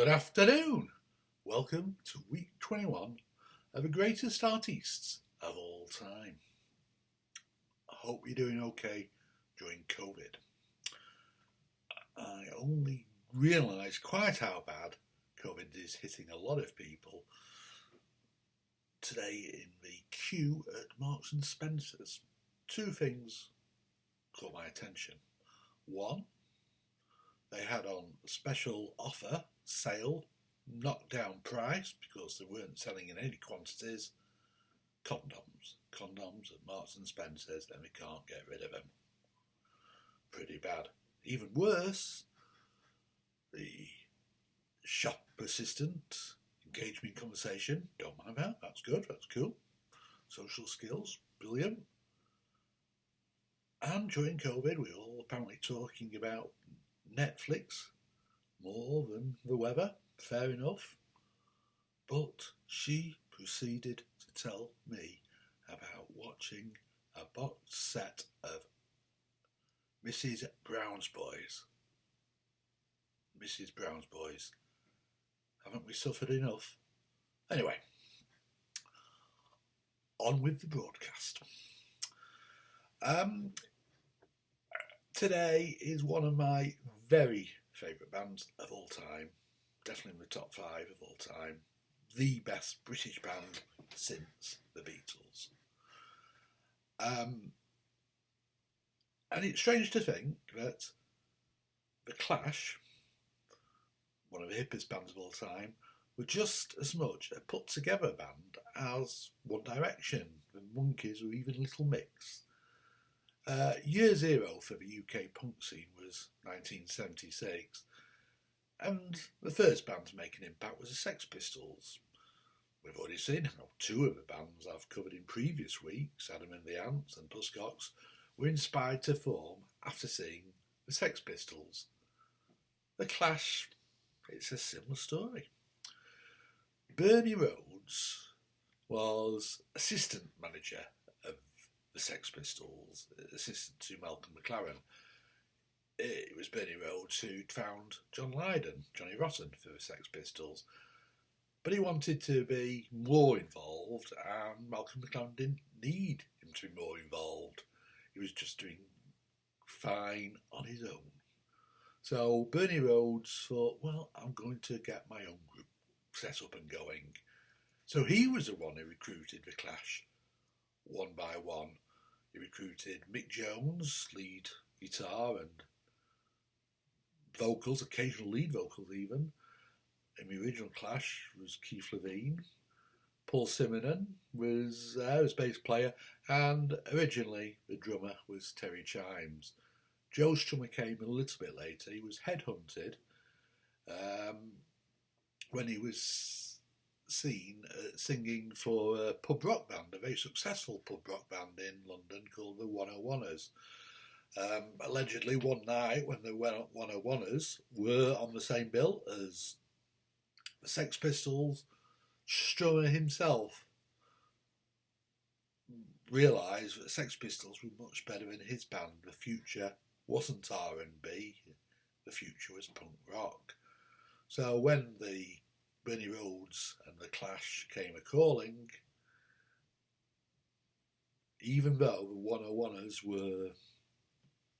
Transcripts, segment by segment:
Good afternoon. Welcome to week 21 of the greatest artists of all time. I hope you're doing okay during COVID. I only realised quite how bad COVID is hitting a lot of people today in the queue at Marks and Spencer's. Two things caught my attention. One, they had on special offer, sale, knockdown price, because they weren't selling in any quantities, condoms at Marks and Spencer's, and we can't get rid of them. Pretty bad. Even worse, the shop assistant engaged me in conversation. Don't mind that, that's good, that's cool. Social skills, brilliant. And during COVID, we were all apparently talking about Netflix more than the weather, fair enough. But she proceeded to tell me about watching a box set of Mrs. Brown's Boys. Mrs. Brown's Boys. Haven't we suffered enough? Anyway, on with the broadcast. Today is one of my very favourite bands of all time, definitely in the top 5 of all time, the best British band since the Beatles. And it's strange to think that The Clash, one of the hippest bands of all time, were just as much a put together band as One Direction, the Monkeys, or even Little Mix. Year zero for the UK punk scene was 1976, and the first band to make an impact was the Sex Pistols. We've already seen how 2 of the bands I've covered in previous weeks, Adam and the Ants and Buzzcocks, were inspired to form after seeing the Sex Pistols. The Clash, it's a similar story. Bernie Rhodes was assistant manager of the Sex Pistols, assistant to Malcolm McLaren. It was Bernie Rhodes who'd found John Lydon, Johnny Rotten, for the Sex Pistols. But he wanted to be more involved, and Malcolm McLaren didn't need him to be more involved. He was just doing fine on his own. So Bernie Rhodes thought, well, I'm going to get my own group set up and going. So he was the one who recruited the Clash. One by one, he recruited Mick Jones, lead guitar and vocals, occasional lead vocals even. In the original Clash was Keith Levine. Paul Simonon was his bass player, and originally the drummer was Terry Chimes. Joe Strummer came a little bit later. He was headhunted when he was seen singing for a pub rock band, a very successful pub rock band in London called the 101ers. Allegedly one night when the 101ers were on the same bill as the Sex Pistols, Strummer himself realised that the Sex Pistols were much better than his band. The future wasn't R&B, the future was punk rock. So when the Bernie Rhodes and the Clash came a-calling, even though the 101ers were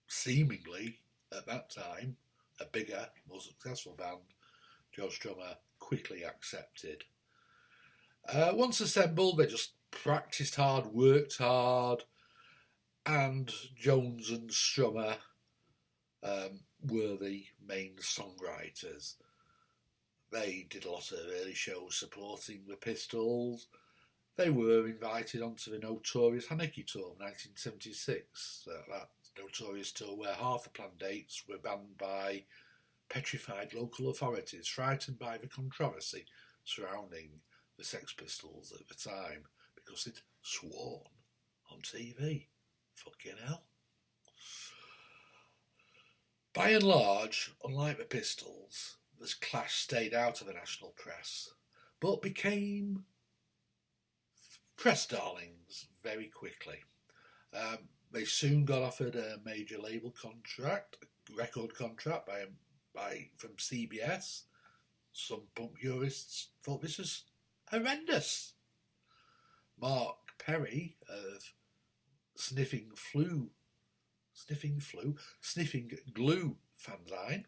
seemingly, at that time, a bigger, more successful band, Joe Strummer quickly accepted. Once assembled, they just practised hard, worked hard, and Jones and Strummer were the main songwriters. They did a lot of early shows supporting the Pistols. They were invited onto the Notorious Anarchy Tour in 1976. That Notorious tour where half the planned dates were banned by petrified local authorities, frightened by the controversy surrounding the Sex Pistols at the time because they'd sworn on TV. Fucking hell. By and large, unlike the Pistols, the Clash stayed out of the national press, but became press darlings very quickly. They soon got offered a major label contract, a record contract from CBS, Some punk purists thought this was horrendous. Mark Perry of Sniffing Glue fanzine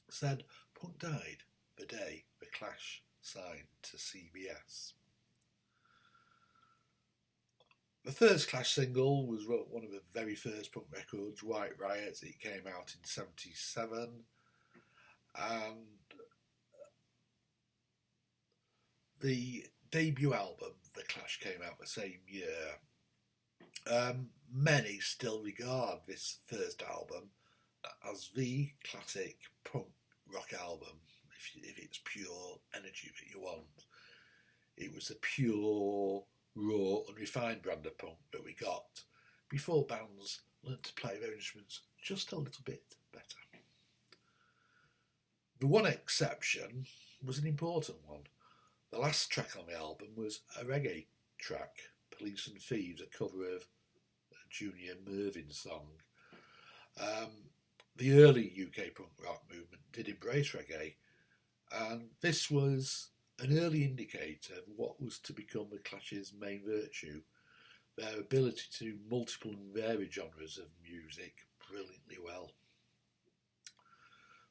said punk died the day the Clash signed to CBS. The first Clash single was one of the very first punk records, White Riot. It came out in 1977, and the debut album, The Clash, came out the same year. Many still regard this first album as the classic punk rock album, if it's pure energy that you want. It was a pure, raw, unrefined brand of punk that we got before bands learnt to play their instruments just a little bit better. The one exception was an important one. The last track on the album was a reggae track, Police and Thieves, a cover of a Junior Mervyn song. The early UK punk rock movement did embrace reggae, and this was an early indicator of what was to become the Clash's main virtue, their ability to do multiple and varied genres of music brilliantly well.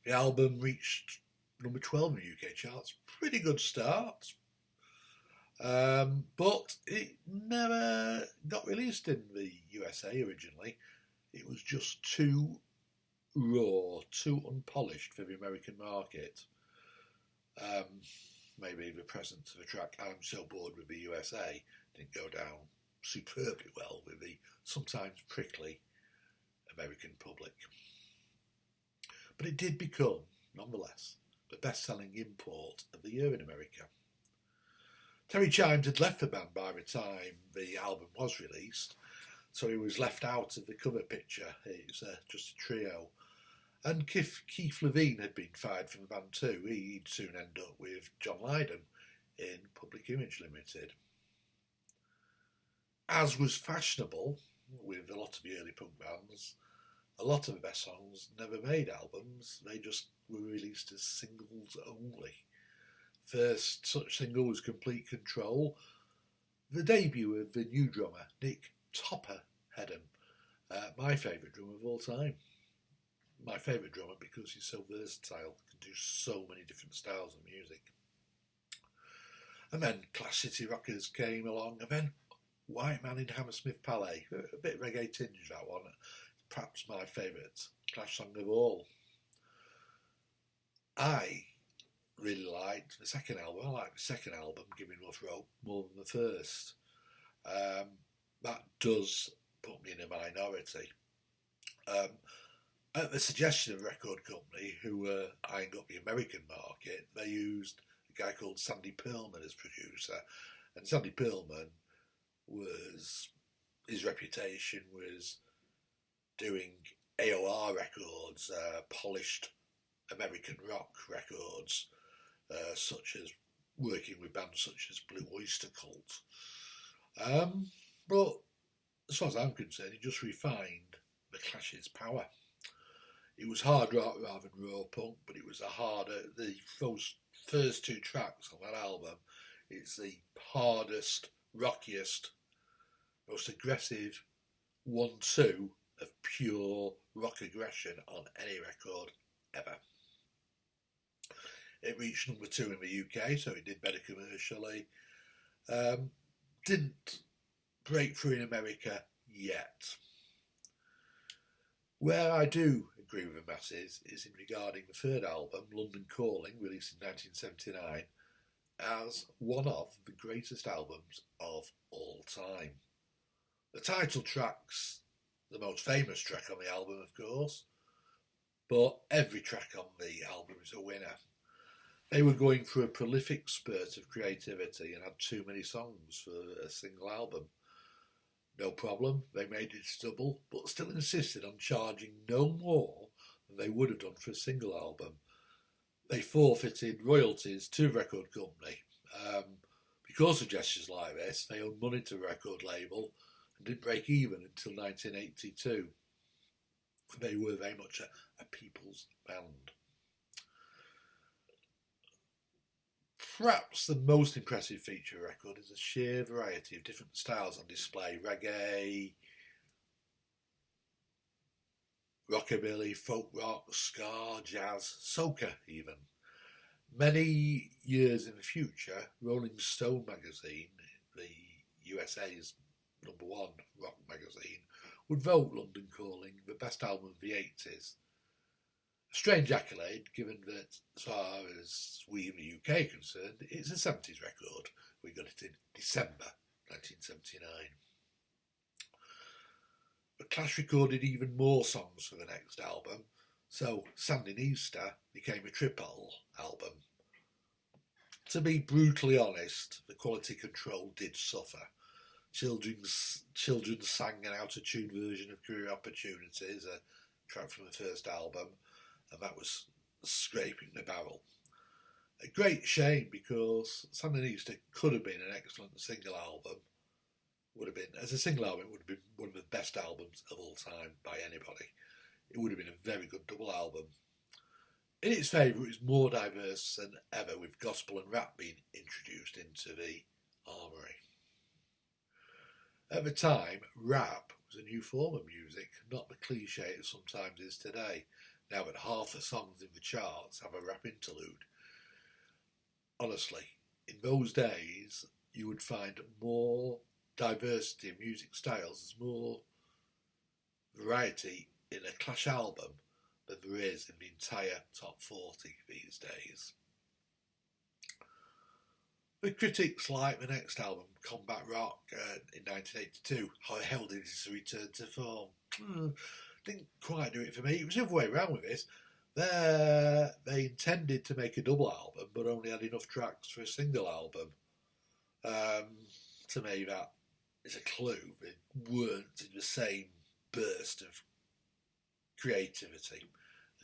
The album reached number 12 in the UK charts, pretty good start, but it never got released in the USA originally. It was just too raw, too unpolished for the American market. Maybe the presence of the track I'm So Bored with the USA didn't go down superbly well with the sometimes prickly American public. But it did become, nonetheless, the best-selling import of the year in America. Terry Chimes had left the band by the time the album was released, so he was left out of the cover picture. It's just a trio. And Keith Levine had been fired from the band too. He'd soon end up with John Lydon in Public Image Limited. As was fashionable with a lot of the early punk bands, a lot of the best songs never made albums. They just were released as singles only. First such single was Complete Control, the debut of the new drummer, Nick Topper Hedden, my favourite drummer of all time. My favourite drummer because he's so versatile, can do so many different styles of music. And then Clash City Rockers came along, and then White Man in Hammersmith Palais, a bit reggae tinge that one, perhaps my favourite Clash song of all. I really liked the second album. I liked the second album, Giving Rough Rope, more than the first. That does put me in a minority. At the suggestion of a record company who were eyeing up the American market, they used a guy called Sandy Pearlman as producer. And Sandy Pearlman his reputation was doing AOR records, polished American rock records, such as working with bands such as Blue Oyster Cult. But as far as I'm concerned, he just refined the Clash's power. It was hard rock rather than raw punk, but it was those first two tracks on that album, it's the hardest, rockiest, most aggressive 1-2 of pure rock aggression on any record ever. It reached number 2 in the UK, so it did better commercially. Didn't break through in America yet. Where I do agree with the masses is in regarding the third album, London Calling, released in 1979, as one of the greatest albums of all time. The title track's the most famous track on the album, of course, but every track on the album is a winner. They were going through a prolific spurt of creativity and had too many songs for a single album. No problem, they made it double, but still insisted on charging no more than they would have done for a single album. They forfeited royalties to the record company. Because of gestures like this, they owed money to the record label and didn't break even until 1982. They were very much a people's band. Perhaps the most impressive feature of the record is the sheer variety of different styles on display: reggae, rockabilly, folk rock, ska, jazz, soca even. Many years in the future, Rolling Stone magazine, the USA's #1 rock magazine, would vote London Calling the best album of the 80s. A strange accolade, given that, as far as we in the UK are concerned, it's a 70s record. We got it in December 1979. The Clash recorded even more songs for the next album, so Sandinista became a triple album. To be brutally honest, the quality control did suffer. Children sang an out-of-tune version of Career Opportunities, a track from the first album, and that was scraping the barrel. A great shame, because Sandinista could have been an excellent single album. As a single album, it would have been one of the best albums of all time by anybody. It would have been a very good double album. In its favour, it was more diverse than ever, with gospel and rap being introduced into the armoury. At the time, rap was a new form of music, not the cliche it sometimes is today, now that half the songs in the charts have a rap interlude. Honestly, in those days, you would find more diversity in music styles, there's more variety in a Clash album than there is in the entire top 40 these days. The critics like the next album, Combat Rock, in 1982, heralded it as a return to form. Didn't quite do it for me. It was the other way around with this. They intended to make a double album, but only had enough tracks for a single album. To me, that is a clue. They weren't in the same burst of creativity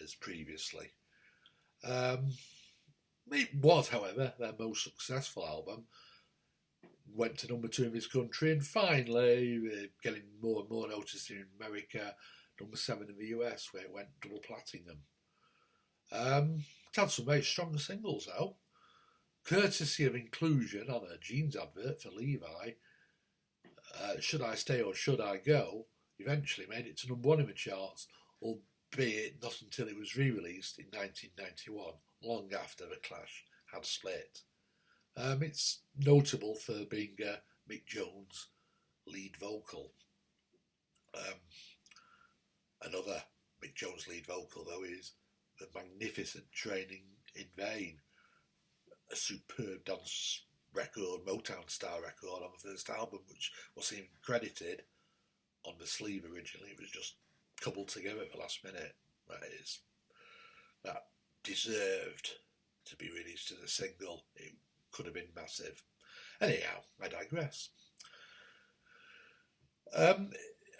as previously. It was, however, their most successful album. Went to #2 in this country, and finally, getting more and more noticed in America, #7 in the US, where it went double platinum. It had some very strong singles, though. Courtesy of inclusion on a jeans advert for Levi, Should I Stay or Should I Go eventually made it to #1 in the charts, albeit not until it was re-released in 1991, long after the Clash had split. It's notable for being Mick Jones' lead vocal. Another Mick Jones lead vocal, though, is The Magnificent Training in Vain, a superb dance record, Motown style record on the first album, which wasn't even credited on the sleeve originally. It was just cobbled together at the last minute. That deserved to be released as a single. It could have been massive. Anyhow, I digress.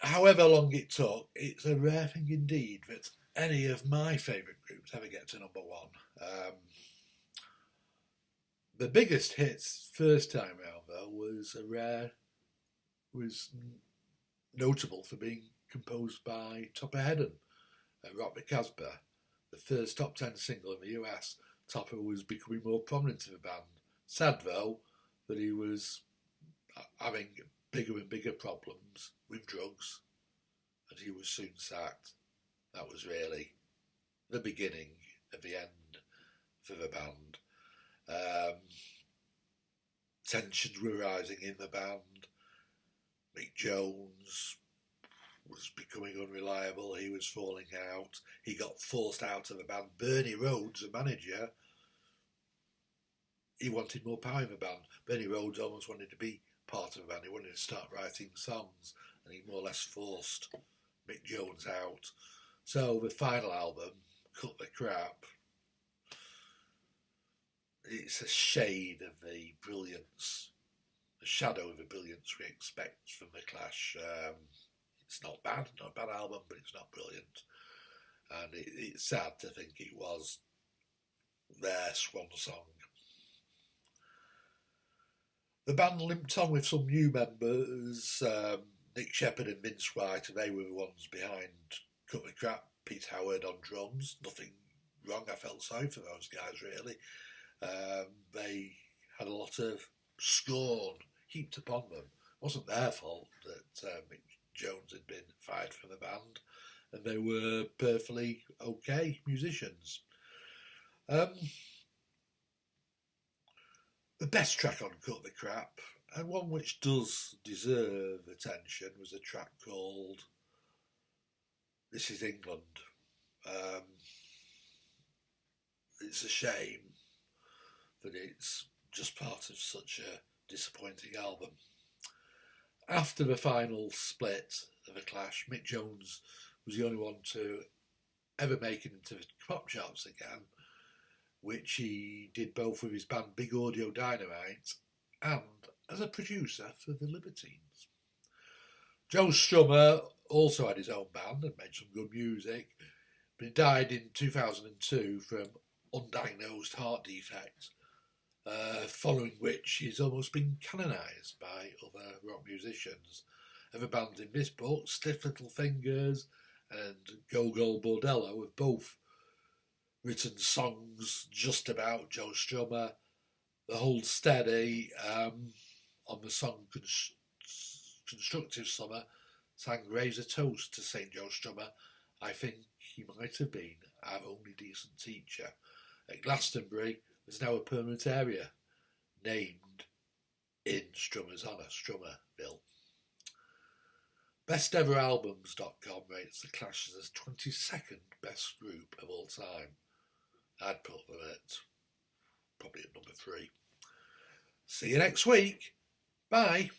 However long it took, it's a rare thing indeed that any of my favourite groups ever get to #1. The biggest hits first time round, though, was notable for being composed by Topper Headon and Robert Casper, the first top 10 single in the US. Topper was becoming more prominent in the band. Sad, though, that he was having bigger and bigger problems with drugs, and he was soon sacked. That was really the beginning of the end for the band. Tensions were rising in the band. Mick Jones was becoming unreliable. He was falling out. He got forced out of the band. Bernie Rhodes, the manager, he wanted more power in the band. Bernie Rhodes almost wanted to be part of the band. He wanted to start writing songs, and he more or less forced Mick Jones out. So the final album, Cut the Crap, it's a shade of the brilliance, a shadow of the brilliance we expect from the Clash. It's not a bad album, but it's not brilliant. And it's sad to think it was their swan song. The band limped on with some new members, Nick Sheppard and Vince White, and they were the ones behind Cut the Crap. Pete Howard on drums, nothing wrong, I felt sorry for those guys really. They had a lot of scorn heaped upon them. It wasn't their fault that Mick Jones had been fired from the band, and they were perfectly okay musicians. The best track on Cut the Crap, and one which does deserve attention, was a track called This Is England. It's a shame that it's just part of such a disappointing album. After the final split of The Clash, Mick Jones was the only one to ever make it into the pop charts again, which he did both with his band Big Audio Dynamite and as a producer for the Libertines. Joe Strummer also had his own band and made some good music, but he died in 2002 from undiagnosed heart defect, following which he's almost been canonised by other rock musicians. Other bands in this book, Stiff Little Fingers and Go Go Bordello, have both written songs just about Joe Strummer. The Hold Steady on the song Constructive Summer sang Raise a Toast to St. Joe Strummer. I think he might have been our only decent teacher. At Glastonbury, there's now a permanent area named in Strummer's honour, Strummerville. BestEverAlbums.com rates The Clash as the 22nd best group of all time. I'd put them at probably at number 3. See you next week. Bye.